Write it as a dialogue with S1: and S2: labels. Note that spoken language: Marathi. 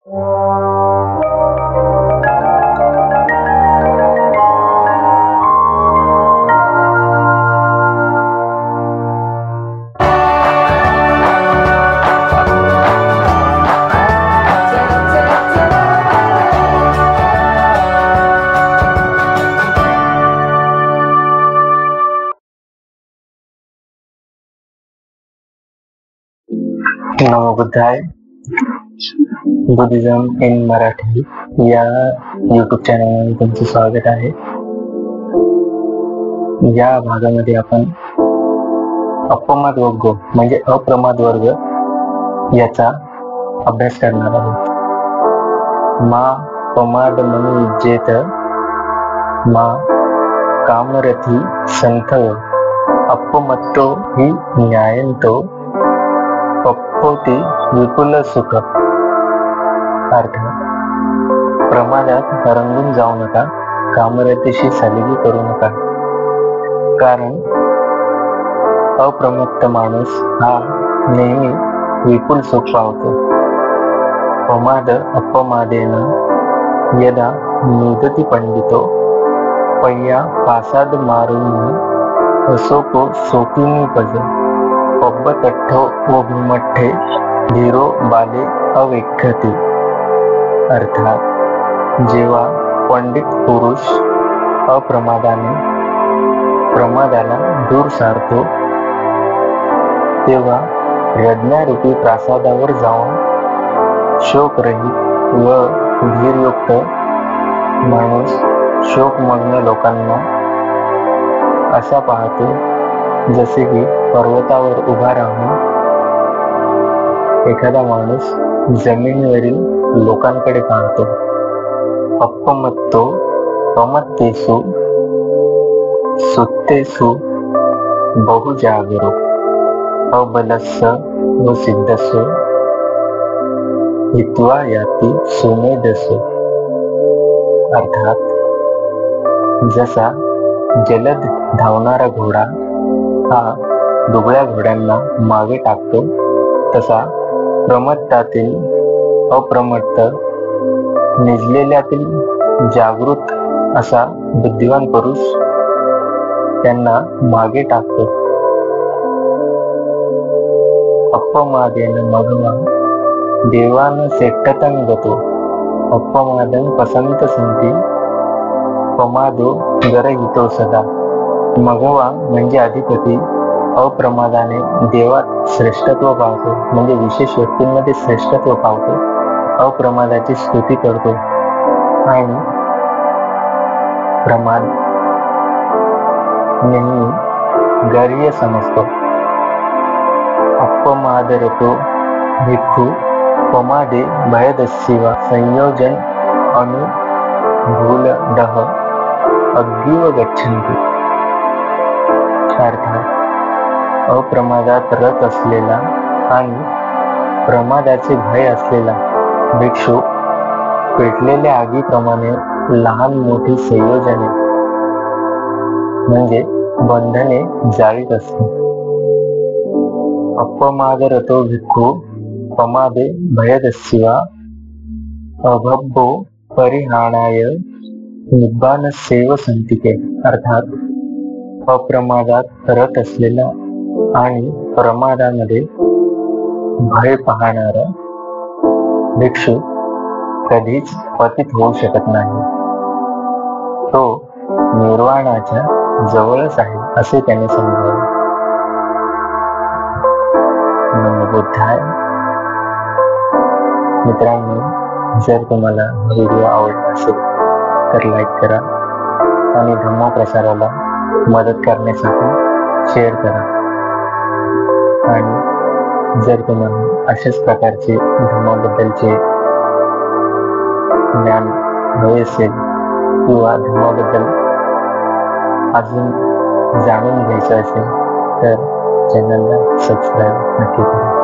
S1: नमो बुद्धाय. बुद्धिझम इन मराठी या YouTube चॅनलवर तुमचे स्वागत आहे. या भागामध्ये आपण अपमाद वर्ग म्हणजे अप्रमाद वर्ग याचा अभ्यास करणार आहोत. मा पमाद मनु विजेत मा कामरथी संथव अपमत्तो हि न्यायंतो पप्पोती विपुल सुख. अर्थ, प्रमादात रंगून जाऊ नका, कामरतीशी सलिगी करू नका, कारण अप्रमत्त माणूस हा नेहमी विपुल सुख पावतो. पमाद अपमादेन यदा मुदती पंडितो पय्या फासाद मारून असोको सोकिनी पज पब्बतठ्ठो व भूमठ्ठे धीरो बाले अवेक्षति. अर्थात, जेव्हा पंडित पुरुष अप्रमादाने प्रमादाला दूर सारतो तेव्हा यज्ञारूपी प्रासादावर जाऊन शोकरहित व धीरयुक्त माणूस शोकमग्न लोकांना असा पाहतो जसे की पर्वतावर उभा राहून एखादा माणूस जमिनीवरील लोकांकडे पाहतो. अपमत्तो पमत्तेसु सुत्तेसु बहुजागरो अबलस्य व सिद्धसु हित्वा याति सुमेधसु. अर्थात, जसा जलद धावणारा घोडा हा दुबळ्या घोड्यांना मागे टाकतो, तसा प्रमत्तातील अप्रमत्त निजलेल्यातील जागृत असा बुद्धिवान पुरुष त्यांना मागे टाकतो. अपमादेन मघवा देवान सेट्टतं गतो अपमादं पसंत संती पमादो गरहितो सदा. मघवा म्हणजे अधिपती अप्रमादाने देवात श्रेष्ठत्व पावतो, म्हणजे विशेष व्यक्तींमध्ये श्रेष्ठत्व पावतो, अप्रमादाची स्तुती करतो आणि प्रमाद नेहमी गर्ह्य समजतो. अपमादरतो भिक्खू पमादे भयदस्यवा संयोजन अनु भूलदह अग्गिव गच्छन्ति. अर्थात, अप्रमादात रत असलेला आणि प्रमादाचे भय असलेला भिक्षू पेटलेल्या आगीप्रमाणे लहान मोठी संयोजने म्हणजे बंधने जाळीत असतो. अपमादरतो भिक्खू पमादे भयदस्यवा अभब्बो परिहाणाय निब्बानस्यैव संतिके. अर्थात, अप्रमादात रत असलेला आणि प्रमादामध्ये भय पाहणारा भिक्षू कधीच पतित होऊ शकत नाही. तो निर्वाणाच्या जवळच आहे असे त्याने समजावे. नमो बुद्धाय. मित्रांनो, जर तुम्हाला व्हिडिओ आवडला असेल तर लाईक करा आणि धम्म प्रसाराला मदत करण्यासाठी शेअर करा. आणि जर तुम्हाला अशाच प्रकारचे धम्माबद्दलचे ज्ञान हवे असेल किंवा धम्माबद्दल अजून जाणून घ्यायचं असेल तर चॅनलला सबस्क्राईब नक्की करा.